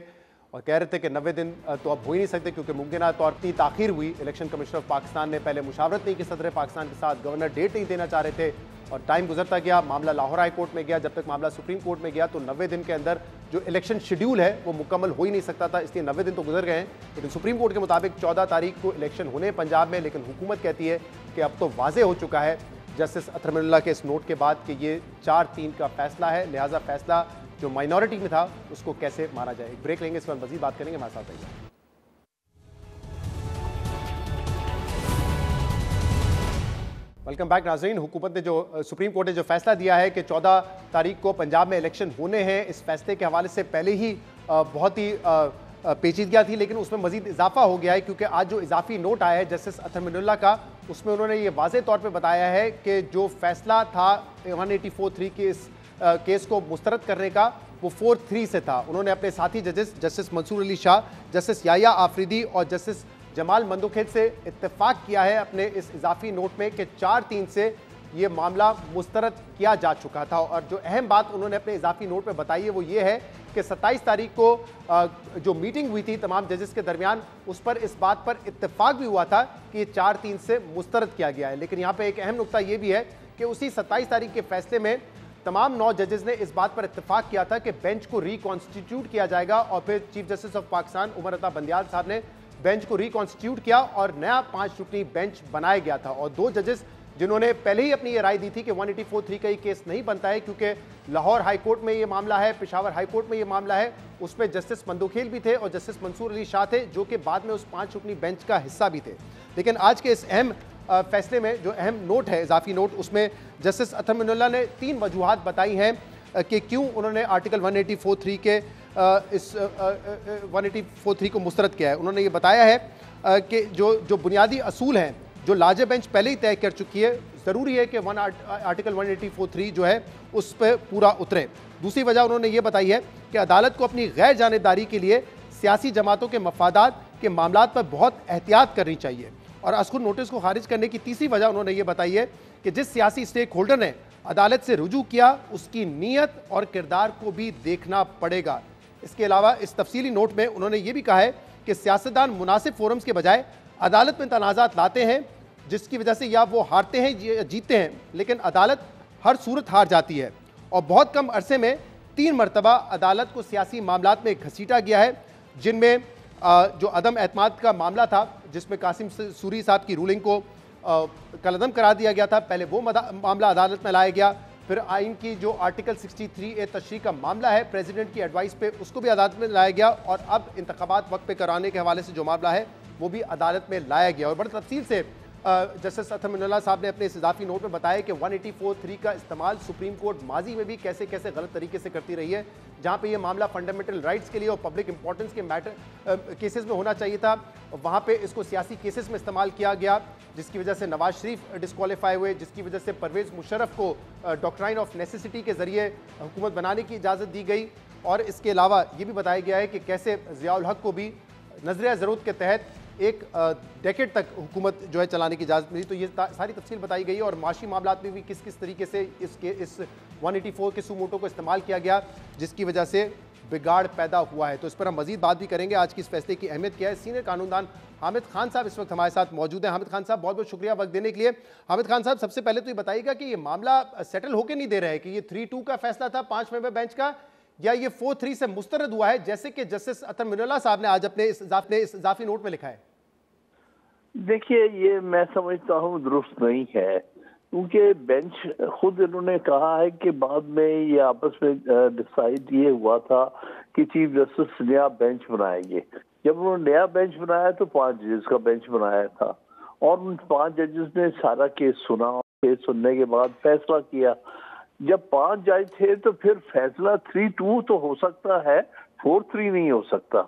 [SPEAKER 1] और कह रहे थे कि 90 दिन तो अब हो ही नहीं सकते क्योंकि मुमकिन तौर पर ताखीर हुई। इलेक्शन कमिश्नर ऑफ पाकिस्तान ने पहले मुशावरत नहीं की सदर पाकिस्तान के साथ, गवर्नर डेट नहीं देना चाह रहे थे और टाइम गुजरता गया, मामला लाहौर हाई कोर्ट में गया। जब तक मामला सुप्रीम कोर्ट में गया तो 90 दिन के अंदर जो इलेक्शन शेड्यूल है वो मुकम्मल हो ही नहीं सकता था, इसलिए 90 दिन तो गुजर गए हैं। लेकिन सुप्रीम कोर्ट के मुताबिक 14 तारीख को इलेक्शन होने हैं पंजाब में, लेकिन हुकूमत कहती है कि अब तो वाजे हो चुका है जस्टिस अतर मिनल्ला के इस नोट के बाद कि ये 4-3 का फैसला है, लिहाजा फैसला जो माइनॉरिटी में था उसको कैसे माना जाए। एक ब्रेक लेंगे, इस पर मजीद बात करेंगे। हमारे साथ रहिए। वेलकम बैक नाज़रीन। हुकूमत ने जो सुप्रीम कोर्ट ने जो फैसला दिया है कि 14 तारीख को पंजाब में इलेक्शन होने हैं, इस फैसले के हवाले से पहले ही बहुत ही पेचीदगी थी, लेकिन उसमें मजीद इजाफा हो गया है क्योंकि आज जो इजाफी नोट आया है जस्टिस अतर मिनल्ला का, उसमें उन्होंने ये वाज़ेह तौर पर बताया है कि जो फैसला था 184(3) के इस केस को मुस्तरद करने का, वो 4-3 से था। उन्होंने अपने साथी जजेस जस्टिस मंसूर अली शाह, जस्टिस याया आफरीदी और जस्टिस जमाल मंदुखेत से इत्तेफाक किया है अपने इस इजाफी नोट में कि 4-3 से ये मामला मुस्तरद किया जा चुका था। और जो अहम बात उन्होंने अपने इजाफी नोट में बताई है वो ये है कि 27 तारीख को जो मीटिंग हुई थी तमाम जजेस के दरमियान, उस पर इस बात पर इत्तेफाक भी हुआ था कि ये 4-3 से मुस्तरद किया गया है। लेकिन यहाँ पे एक अहम नुकता ये भी है कि उसी 27 तारीख के फैसले में तमाम 9 जजेस ने इस बात पर इत्तेफाक किया था कि बेंच को रिकॉन्स्टिट्यूट किया जाएगा और फिर chief justice of Pakistan Umar Ata Bandial साहब ने बेंच को रिकॉन्स्टिट्यूट किया और नया 5 रुकनी बेंच बनाया गया था। और 2 जजेस जिन्होंने पहले ही अपनी ये राय दी थी कि 184(3) का ये केस नहीं बनता है क्योंकि लाहौर हाई कोर्ट में ये मामला है, पेशावर हाई कोर्ट में ये मामला है, उसमें जस्टिस मंदुखेल भी थे और जस्टिस मंसूर अली शाह थे जो कि बाद में उस 5 रुकनी बेंच का हिस्सा भी थे। लेकिन आज के इस अहम फैसले में जो अहम नोट है, इजाफी नोट, उसमें जस्टिस अतर मिनल्ला ने 3 वजूहात बताई हैं कि क्यों उन्होंने आर्टिकल 184(3) के इस 184(3) को मुस्तरद किया है। उन्होंने ये बताया है कि जो बुनियादी असूल हैं जो लार्जर बेंच पहले ही तय कर चुकी है, ज़रूरी है कि आर्टिकल 184(3) जो है उस पर पूरा उतरे। दूसरी वजह उन्होंने ये बताई है कि अदालत को अपनी गैर जानिबदारी के लिए सियासी जमातों के मफादात के मामलात पर बहुत एहतियात करनी चाहिए। और अस्कुर नोटिस को खारिज करने की तीसरी वजह उन्होंने ये बताई है कि जिस सियासी स्टेक होल्डर ने अदालत से रुजू किया उसकी नीयत और किरदार को भी देखना पड़ेगा। इसके अलावा इस तफसीली नोट में उन्होंने ये भी कहा है कि सियासतदान मुनासिब फोरम्स के बजाय अदालत में तनाज़ात लाते हैं जिसकी वजह से या वो हारते हैं या जीतते हैं, लेकिन अदालत हर सूरत हार जाती है। और बहुत कम अरसे में 3 मरतबा अदालत को सियासी मामलात में घसीटा गया है, जिनमें जो अदम एतमाद का मामला था जिसमें कासिम सूरी साहब की रूलिंग को कलअदम करा दिया गया था, पहले वो मामला अदालत में लाया गया। फिर आइन की जो आर्टिकल 63A तशरीह का मामला है प्रेसिडेंट की एडवाइस पे, उसको भी अदालत में लाया गया। और अब इंतखाबात वक्त पे कराने के हवाले से जो मामला है वो भी अदालत में लाया गया। और बड़ी तफसील से जस्टिस अतर मिनल्ला साहब ने अपने इस इजाफी नोट में बताया कि 184(3) का इस्तेमाल सुप्रीम कोर्ट माजी में भी कैसे कैसे गलत तरीके से करती रही है। जहाँ पे ये मामला फंडामेंटल राइट्स के लिए और पब्लिक इंपॉर्टेंस के मैटर केसेस में होना चाहिए था, वहाँ पे इसको सियासी केसेस में इस्तेमाल किया गया, जिसकी वजह से नवाज शरीफ डिस्क्वालीफाई हुए, जिसकी वजह से परवेज़ मुशर्रफ को डॉक्ट्राइन ऑफ नेसेसिटी के ज़रिए हुकूमत बनाने की इजाज़त दी गई। और इसके अलावा ये भी बताया गया है कि कैसे ज़ियाउल हक को भी नज़रिया ज़रूरत के तहत एक डेकेड तक हुकूमत जो है चलाने की इजाज़त मिली। तो ये सारी तफसील बताई गई है और माशी मामलात में भी किस किस तरीके से इस 184 के सुमोटो को इस्तेमाल किया गया जिसकी वजह से बिगाड़ पैदा हुआ है। तो इस पर हम मजीद बात भी करेंगे, आज की इस फैसले की अहमियत क्या है। सीनियर कानूनदान हामिद खान साहब इस वक्त हमारे साथ मौजूद हैं। हामिद खान साहब, बहुत बहुत शुक्रिया वक्त देने के लिए। हामिद खान साहब, सबसे पहले तो ये बताइएगा कि ये मामला सेटल होकर नहीं दे रहा है कि ये 3-2 का फैसला था 5 मेंबर बेंच का, या ये 4-3 से मुस्तरद हुआ है जैसे कि जस्टिस अतर मिनुल्लाह साहब ने आज अपने इस इजाफी नोट में लिखा है?
[SPEAKER 4] देखिए, ये मैं समझता हूँ दुरुस्त नहीं है, क्योंकि बेंच खुद इन्होंने कहा है कि बाद में ये आपस में डिसाइड ये हुआ था कि चीफ जस्टिस नया बेंच बनाएंगे। जब उन्होंने नया बेंच बनाया तो 5 जजेस का बेंच बनाया था और उन 5 जजेस ने सारा केस सुना और केस सुनने के बाद फैसला किया। जब 5 जज थे तो फिर फैसला 3-2 तो हो सकता है, 4-3 नहीं हो सकता।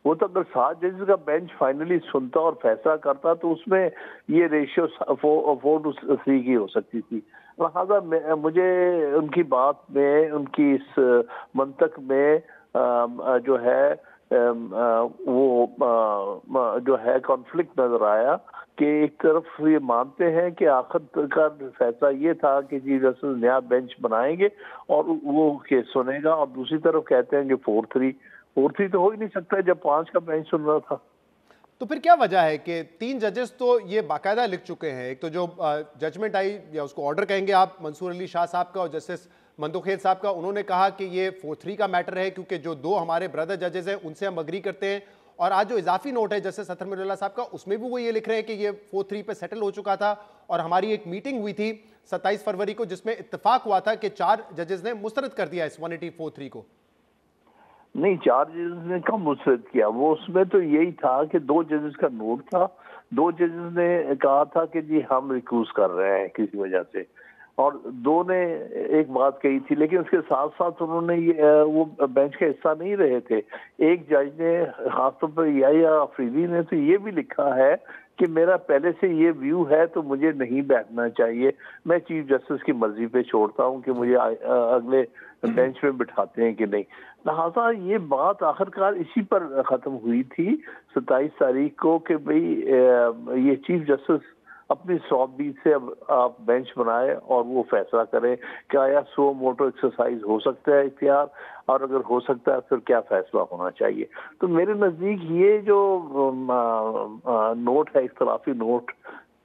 [SPEAKER 4] वो तो अगर 7 जजेस का बेंच फाइनली सुनता और फैसला करता तो उसमें ये रेशियो 4-3 की हो सकती थी। लिहाजा मुझे उनकी बात में, उनकी इस मंतक में जो है वो जो है कॉन्फ्लिक्ट नजर आया कि एक तरफ ये मानते हैं कि आखिरकार फैसला ये था कि चीफ जस्टिस नया बेंच बनाएंगे और वो केस सुनेगा, और दूसरी तरफ कहते हैं कि 4-3 तो हो ही नहीं सकता जब 5 का बेंच सुन रहा था।
[SPEAKER 1] तो फिर क्या वजह है कि 3 जजेस तो ये बाकायदा लिख चुके हैं, एक तो जो जजमेंट आई या उसको ऑर्डर कहेंगे आप, मंसूर अली शाह साहब का और जस्टिस मंदोखेर साहब का, उन्होंने कहा कि ये 4-3 का मैटर है क्योंकि जो 2 हमारे ब्रदर जजेस हैं उनसे हम अग्री करते हैं। और आज जो इजाफी नोट है जस्टिस अतर मिनुल्लाह साहब का, उसमें भी वो ये लिख रहे हैं कि ये 4-3 पे सेटल हो चुका था और हमारी एक मीटिंग हुई थी 27 फरवरी को जिसमें इत्तेफाक हुआ था कि 4 जजेस ने मुस्तरद कर दिया इस 184-3 को।
[SPEAKER 4] नहीं, 4 जजेस ने कब मुस्तरद किया? वो उसमें तो यही था कि 2 जजेस का नोट था, 2 जजेस ने कहा था कि जी हम रिक्यूज कर रहे हैं किसी वजह से, और 2 ने एक बात कही थी, लेकिन उसके साथ साथ उन्होंने वो बेंच का हिस्सा नहीं रहे थे। एक जज ने, खासतौर पर या अफरीदी ने तो ये भी लिखा है कि मेरा पहले से ये व्यू है तो मुझे नहीं बैठना चाहिए, मैं चीफ जस्टिस की मर्जी पे छोड़ता हूँ कि मुझे अगले बेंच में बिठाते हैं कि नहीं। लिहाजा ये बात आखिरकार इसी पर खत्म हुई थी 27 तारीख को कि भाई ये चीफ जस्टिस अपनी सौंपी से अब आप बेंच बनाए और वो फैसला करें क्या या सो मोटो एक्सरसाइज हो सकता है इख्तियार, और अगर हो सकता है फिर क्या फैसला होना चाहिए। तो मेरे नज़दीक ये जो नोट है, इख्तलाफी नोट,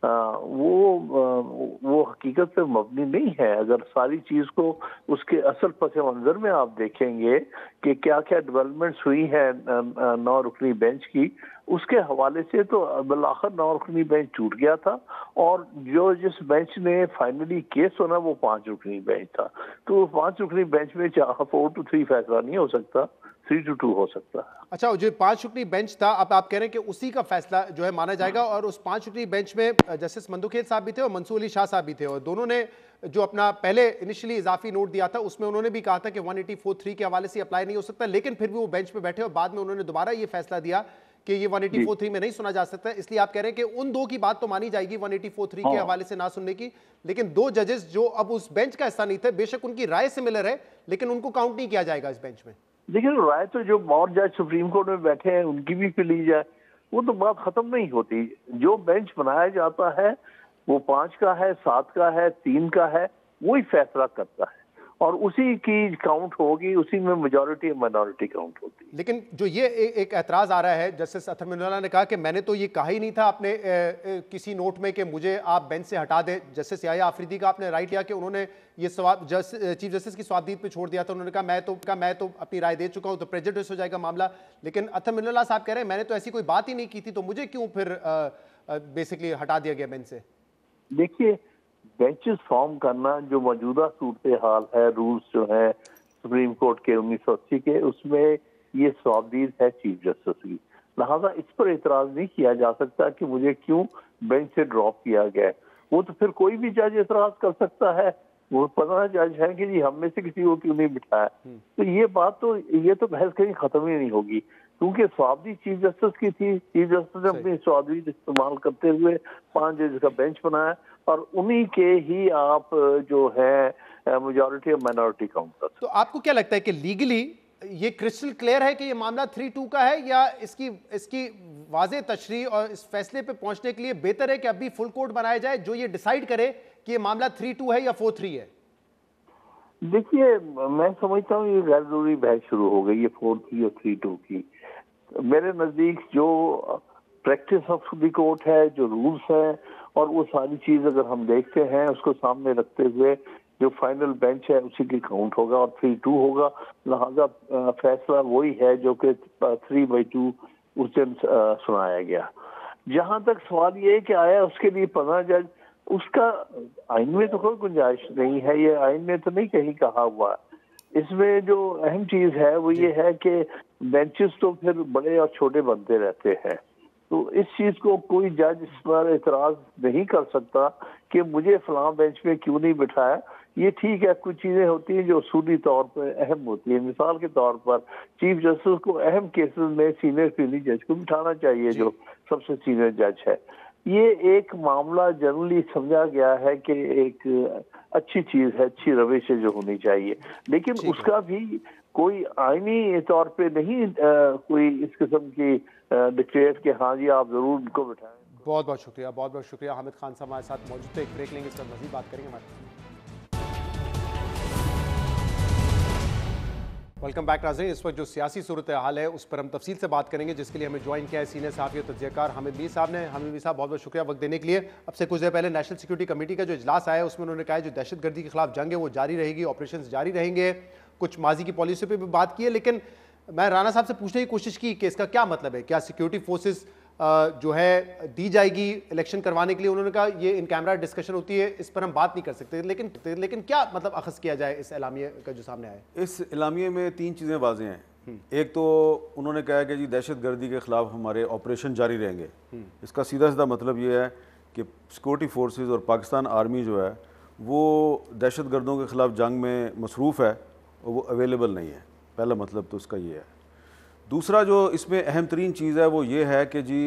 [SPEAKER 4] वो हकीकत पे मबनी नहीं है। अगर सारी चीज को उसके असल पस मंजर में आप देखेंगे कि क्या क्या डेवलपमेंट्स हुई है 9 रुकनी बेंच की, उसके हवाले से तो बिलाखिर 9 रुकनी बेंच टूट गया था और जो जिस बेंच ने फाइनली केस सुना वो 5 रुकनी बेंच था। तो 5 रुकनी बेंच में 4-3 फैसला नहीं हो सकता, 3-2 हो सकता है।
[SPEAKER 1] अच्छा, जो 5 रुकनी बेंच था, अब आप कह रहे हैं कि उसी का फैसला जो है माना जाएगा, और उस 5 रुकनी बेंच में जस्टिस मंदोखेर साहब भी थे और मंसूर अली शाह साहब भी थे, और दोनों ने जो अपना पहले इनिशियली इजाफी नोट दिया था उसमें उन्होंने भी कहा था कि 184-3 के हवाले से अप्लाई नहीं हो सकता, लेकिन फिर भी वो बेंच पे बैठे और बाद में उन्होंने दोबारा ये फैसला दिया कि ये 184-3 में नहीं सुना जा सकता। इसलिए आप कह रहे हैं कि उन 2 की बात तो मानी जाएगी 184-3 के हवाले से ना सुनने की, लेकिन 2 जजेस जो अब उस बेंच का हिस्सा नहीं थे, बेशक उनकी राय सिमिलर है लेकिन उनको काउंट नहीं किया जाएगा इस बेंच में।
[SPEAKER 4] देखिए, राय तो जो और जज सुप्रीम कोर्ट में बैठे हैं उनकी भी फिर ली जाए, वो तो बात खत्म नहीं होती। जो बेंच बनाया जाता है वो 5 का है, 7 का है, 3 का है, वही फैसला करता है और उसी की काउंट होगी, उसी में मेजॉरिटी माइनॉरिटी काउंट होती है।
[SPEAKER 1] लेकिन जो ये एक एतराज आ रहा है, जस्टिस अतर मिनुल्लाह ने कहा कि मैंने तो ये कहा ही नहीं था अपने किसी नोट में कि मुझे आप बेंच से हटा दें। जस्टिस याह्या आफरीदी का आपने राइट लिया कि उन्होंने ये चीफ जस्टिस की स्वाबदीद पे छोड़ दिया था। उन्होंने कहा मैं तो अपनी राय दे चुका हूं, तो प्रेजुडिस हो जाएगा मामला। लेकिन अतर मिनुल्लाह साहब कह रहे हैं मैंने तो ऐसी कोई बात ही नहीं की थी, तो मुझे क्यों फिर बेसिकली हटा दिया गया बेंच से?
[SPEAKER 4] देखिए, बेंचेस फॉर्म करना जो मौजूदा सूरत हाल है, रूल्स जो है सुप्रीम कोर्ट के 1980 के, उसमें ये स्वाबदीद है चीफ जस्टिस की। लिहाजा इस पर एतराज नहीं किया जा सकता कि मुझे क्यों बेंच से ड्रॉप किया गया। वो तो फिर कोई भी जज एतराज कर सकता है, वो 15 जज हैं कि जी हम में से किसी को क्यों नहीं बिठाया। तो ये बहस कहीं खत्म ही नहीं होगी, क्योंकि स्वाबदी चीफ जस्टिस की थी। चीफ जस्टिस ने अपनी स्वाबदी इस्तेमाल करते हुए 5 जज का बेंच बनाया और उन्हीं के ही आप जो है मेजॉरिटी और माइनॉरिटी काउंट कर।
[SPEAKER 1] तो आपको क्या लगता है कि लीगली ये क्रिस्टल क्लियर है कि ये मामला 3-2 का है, या इसकी वाज़ेह तशरीह और इस फैसले पे पहुंचने के लिए बेहतर है कि अभी फुल कोर्ट बनाया जाए जो ये डिसाइड करे कि ये मामला 3-2 है या 4-3 है?
[SPEAKER 4] देखिए, मैं समझता हूँ ये गैर जरूरी बहस शुरू हो गई है 4-3 और 3-2 की। मेरे नजदीक जो प्रैक्टिस ऑफ द कोर्ट है, जो रूल्स हैं और वो सारी चीज अगर हम देखते हैं उसको सामने रखते हुए जो फाइनल बेंच है उसी की काउंट होगा और 3-2 होगा। लिहाजा फैसला वही है जो कि 3/2 उस दिन सुनाया गया। जहां तक सवाल ये कि आया उसके लिए 15 जज, उसका आइन में तो कोई गुंजाइश नहीं है, ये आइन में तो नहीं कहीं कहा हुआ। इसमें जो अहम चीज है वो ये है कि बेंचेस तो फिर बड़े और छोटे बनते रहते हैं, तो इस चीज को कोई जज इस पर एतराज नहीं कर सकता कि मुझे फलां बेंच में क्यों नहीं बिठाया। ये ठीक है, कुछ चीजें होती हैं जो उसूली तौर पर अहम होती है। मिसाल के तौर पर चीफ जस्टिस को अहम केसेस में सीनियर सिविल जज को बिठाना चाहिए, जो सबसे सीनियर जज है। ये एक मामला जनरली समझा गया है कि एक अच्छी चीज है, अच्छी रविश है जो होनी चाहिए, लेकिन उसका भी कोई आईनी तौर पे नहीं कोई इस किस्म की डिक्टेट कि हाँ जी आप जरूर उनको बिठाएं।
[SPEAKER 1] बहुत बहुत शुक्रिया, बहुत बहुत शुक्रिया। हामिद खान साहब हमारे साथ मौजूद थे। एक ब्रेक लेंगे, इस पर मजीद बात करेंगे हमारे। वेलकम बैक नाज़रीन। इस वक्त जो सियासी सूरत हाल है उस पर हम तफसील से बात करेंगे, जिसके लिए हमें ज्वाइन किया है सीनियर सहाफ़ी और तज्ज़ियाकार हामिद मीर साहब ने। हामिद मीर साहब, बहुत बहुत शुक्रिया वक्त देने के लिए। अब से कुछ देर पहले नेशनल सिक्योरिटी कमेटी का जो इजलास आया उसमें उन्होंने कहा जो दहशतगर्दी के खिलाफ जंग है वो जारी रहेगी, ऑपरेशन जारी रहेंगे। कुछ माजी की पॉलिसी पर भी बात की है, लेकिन मैं राना साहब से पूछने की कोशिश की कि इसका क्या मतलब है, क्या सिक्योरिटी फोर्सेस जो है दी जाएगी इलेक्शन करवाने के लिए? उन्होंने कहा ये इन कैमरा डिस्कशन होती है, इस पर हम बात नहीं कर सकते। लेकिन क्या मतलब अखज़ किया जाए इस एलामिया का जो सामने आया?
[SPEAKER 5] इस एलामिये में 3 चीज़ें वाज़ेह हैं। एक तो उन्होंने कहा कि जी दहशतगर्दी के ख़िलाफ़ हमारे ऑपरेशन जारी रहेंगे। इसका सीधा सीधा मतलब ये है कि सिक्योरिटी फोर्सेस और पाकिस्तान आर्मी जो है वो दहशतगर्दों के ख़िलाफ़ जंग में मसरूफ़ है और वो अवेलेबल नहीं है। पहला मतलब तो इसका ये है। दूसरा जो इसमें अहम तरीन चीज़ है वो ये है कि जी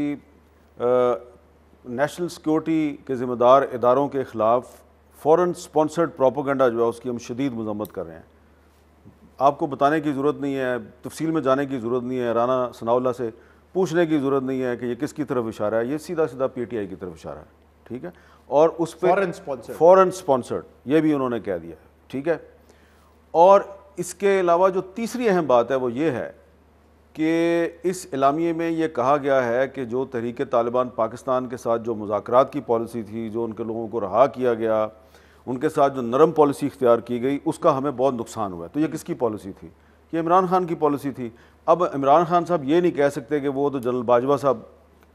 [SPEAKER 5] नेशनल सिक्योरिटी के ज़िम्मेदार इदारों के ख़िलाफ़ फ़ॉरेन स्पॉन्सर्ड प्रोपेगेंडा जो है उसकी हम शदीद मज़म्मत कर रहे हैं। आपको बताने की ज़रूरत नहीं है, तफसील में जाने की ज़रूरत नहीं है, राना सनाउल्लाह से पूछने की ज़रूरत नहीं है कि ये किसकी तरफ इशारा है। ये सीधा सीधा PTI की तरफ इशारा है, ठीक है। और उस पर फ़ॉरेन स्पॉन्सर्ड ये भी उन्होंने कह दिया, ठीक है। और इसके अलावा जो तीसरी अहम बात है वो ये है कि इस एलामिये में ये कहा गया है कि जो तहरीक तालिबान पाकिस्तान के साथ जो मुज़ाकरात की पॉलिसी थी, जो उनके लोगों को रहा किया गया, उनके साथ जो नरम पॉलिसी इख्तियार की गई, उसका हमें बहुत नुकसान हुआ है। तो ये किसकी पॉलिसी थी? ये इमरान खान की पॉलिसी थी। अब इमरान खान साहब ये नहीं कह सकते कि वो तो जनरल बाजवा साहब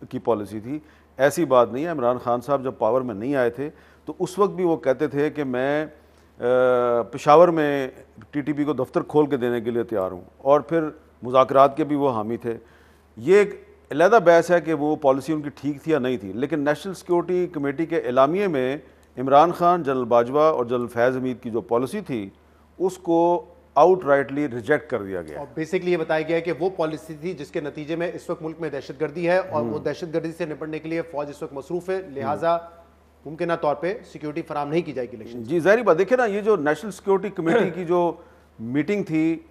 [SPEAKER 5] की पॉलिसी थी, ऐसी बात नहीं है। इमरान खान साहब जब पावर में नहीं आए थे तो उस वक्त भी वो कहते थे कि मैं पेशावर में TTP को दफ्तर खोल के देने के लिए तैयार हूँ, और फिर मुज़ाकरात के भी वो हामी थे। ये एक अलहदा बहस है कि वो पॉलिसी उनकी ठीक थी या नहीं थी, लेकिन नेशनल सिक्योरिटी कमेटी के एलामिये में इमरान खान, जनरल बाजवा और जनरल फैज़ हमीद की जो पॉलिसी थी उसको आउटराइटली रिजेक्ट कर दिया गया।
[SPEAKER 1] और बेसिकली ये बताया गया है कि वो पॉलिसी थी जिसके नतीजे में इस वक्त मुल्क में दहशतगर्दी है और वो दहशतगर्दी से निपटने के लिए फौज इस वक्त मसरूफ है, लिहाजा मुमकिन तौर पे सिक्योरिटी फराम नहीं की जाएगी इलेक्शन।
[SPEAKER 5] जी ज़ाहिर बात, देखिए ना, ये जो नेशनल सिक्योरिटी कमेटी की जो मीटिंग थी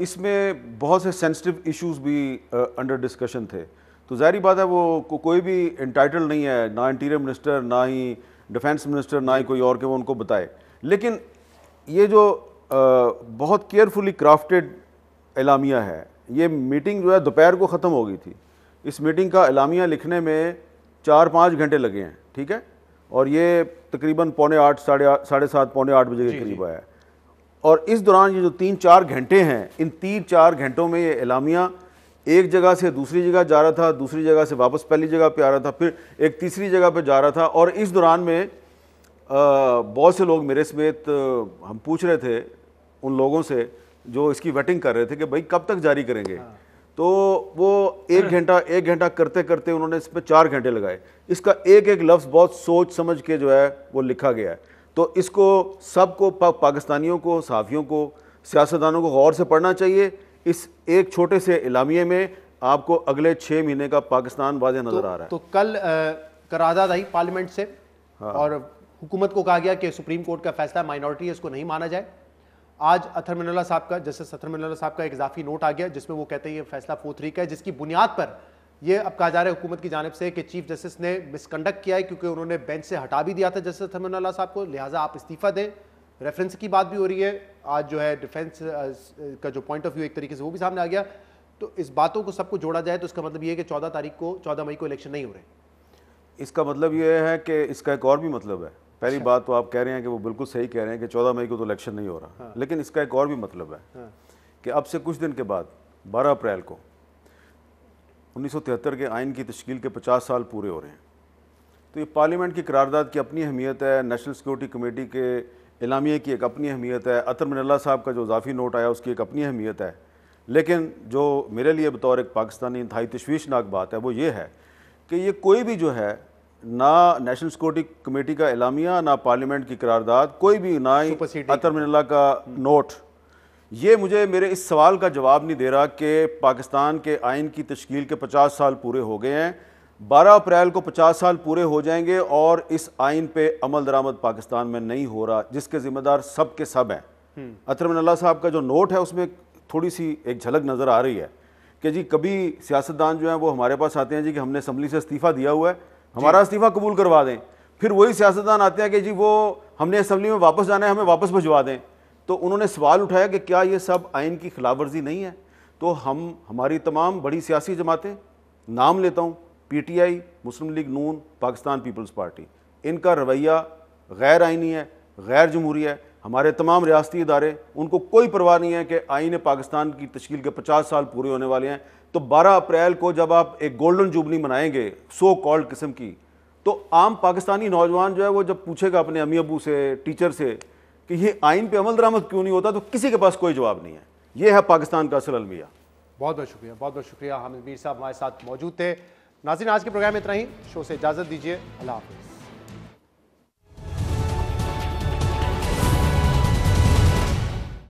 [SPEAKER 5] इसमें बहुत से सेंसिटिव इश्यूज भी अंडर डिस्कशन थे। तो ज़ाहिर बात है वो कोई भी इंटाइटल नहीं है, ना इंटीरियर मिनिस्टर, ना ही डिफेंस मिनिस्टर, ना ही कोई और के वो उनको बताए। लेकिन ये जो बहुत केयरफुली क्राफ्टेड एलामिया है, ये मीटिंग जो है दोपहर को ख़त्म हो गई थी। इस मीटिंग का एलामिया लिखने में 4-5 घंटे लगे हैं, ठीक है, और ये तकरीबन 7:45 साढ़े 7 पौने 8 बजे के करीब आया है। और इस दौरान ये जो 3-4 घंटे हैं, इन 3-4 घंटों में ये एलामिया एक जगह से दूसरी जगह जा रहा था, दूसरी जगह से वापस पहली जगह पे आ रहा था, फिर एक तीसरी जगह पे जा रहा था। और इस दौरान में बहुत से लोग मेरे समेत हम पूछ रहे थे उन लोगों से जो इसकी वेटिंग कर रहे थे कि भाई कब तक जारी करेंगे। तो वो एक घंटा करते करते उन्होंने इसमें 4 घंटे लगाए। इसका एक एक लफ्ज़ बहुत सोच समझ के जो है वो लिखा गया है। तो इसको सबको पाकिस्तानियों को, सहाफ़ियों को, सियासतदानों को गौर से पढ़ना चाहिए। इस एक छोटे से एलामिये में आपको अगले 6 महीने का पाकिस्तान वाज़ेह नज़र आ रहा है।
[SPEAKER 1] तो कल करारदाद आई पार्लियामेंट से और हुकूमत को कहा गया कि सुप्रीम कोर्ट का फैसला माइनॉरिटी है, इसको नहीं माना जाए। आज अतहर मिनल्ला साहब का, जस्टिस अतहर मिनल्ला साहब का एक इजाफी नोट आ गया जिसमें वो कहते हैं ये फैसला 4-3 का है, जिसकी बुनियाद पर ये अब कहा जा रहा है हुकूमत की जानिब से कि चीफ जस्टिस ने मिसकंडक्ट किया है क्योंकि उन्होंने बेंच से हटा भी दिया था जस्टिस अतरमन्ना साहब को, लिहाजा आप इस्तीफा दें। रेफरेंस की बात भी हो रही है, आज जो है डिफेंस का जो पॉइंट ऑफ व्यू एक तरीके से वो भी सामने आ गया। तो इस बातों को सबको जोड़ा जाए तो इसका मतलब ये है कि 14 मई को इलेक्शन नहीं हो रहे।
[SPEAKER 5] इसका मतलब ये है कि इसका एक और भी मतलब है। पहली बात तो आप कह रहे हैं कि वो बिल्कुल सही कह रहे हैं कि 14 मई को तो इलेक्शन नहीं हो रहा, लेकिन इसका एक और भी मतलब है कि अब से कुछ दिन के बाद 12 अप्रैल को 1973 के आइन की तश्कील के 50 साल पूरे हो रहे हैं। तो ये पार्लियामेंट की करारदाद की अपनी अहमियत है, नेशनल सिक्योरिटी कमेटी के एलामिया की एक अपनी अहमियत है, अतर मिनल्ला साहब का जो इजाफी नोट आया उसकी एक अपनी अहमियत है। लेकिन जो मेरे लिए बतौर एक पाकिस्तानी इंतहाई तशवीशनाक बात है वो ये है कि ये कोई भी जो है ना नेशनल सिक्योरिटी कमेटी का एलामिया, ना पार्लियामेंट की करारदाद, कोई भी ना ही अतर मिनल्ला का नोट, ये मुझे मेरे इस सवाल का जवाब नहीं दे रहा कि पाकिस्तान के आइन की तश्कील के 50 साल पूरे हो गए हैं, 12 अप्रैल को 50 साल पूरे हो जाएंगे और इस आइन पे अमल दरामद पाकिस्तान में नहीं हो रहा, जिसके जिम्मेदार सब के सब हैं। अतर मिनल्ला साहब का जो नोट है उसमें थोड़ी सी एक झलक नज़र आ रही है कि जी कभी सियासतदान जो हैं वो हमारे पास आते हैं जी कि हमने असम्बली से इस्तीफ़ा दिया हुआ है, हमारा इस्तीफ़ा कबूल करवा दें। फिर वही सियासतदान आते हैं कि जी वो हमने असम्बली में वापस जाना है, हमें वापस भिजवा दें। तो उन्होंने सवाल उठाया कि क्या ये सब आइन की खिलाफ वर्जी नहीं है? तो हमारी तमाम बड़ी सियासी जमातें, नाम लेता हूँ PTI, मुस्लिम लीग नून, पाकिस्तान पीपल्स पार्टी, इनका रवैया गैर आइनी है, गैर जमहूरी है। हमारे तमाम रियासती इदारे, उनको कोई परवाह नहीं है कि आइन पाकिस्तान की तश्कील के 50 साल पूरे होने वाले हैं। तो 12 अप्रैल को जब आप एक गोल्डन जुबली मनाएंगे सो कॉल्ड किस्म की, तो आम पाकिस्तानी नौजवान जो है वो जब पूछेगा अपने अम्मी अबू से, टीचर से कि ये आइन पे अमल दरामद क्यों नहीं होता, तो किसी के पास कोई जवाब नहीं है। ये है पाकिस्तान का असल अलमिया।
[SPEAKER 1] बहुत बहुत शुक्रिया, बहुत बहुत शुक्रिया। हामिद मीर साहब हमारे साथ मौजूद थे। नाज़रीन, आज के प्रोग्राम में इतना ही। शो से इजाज़त दीजिए। अल्लाह हाफ़िज़।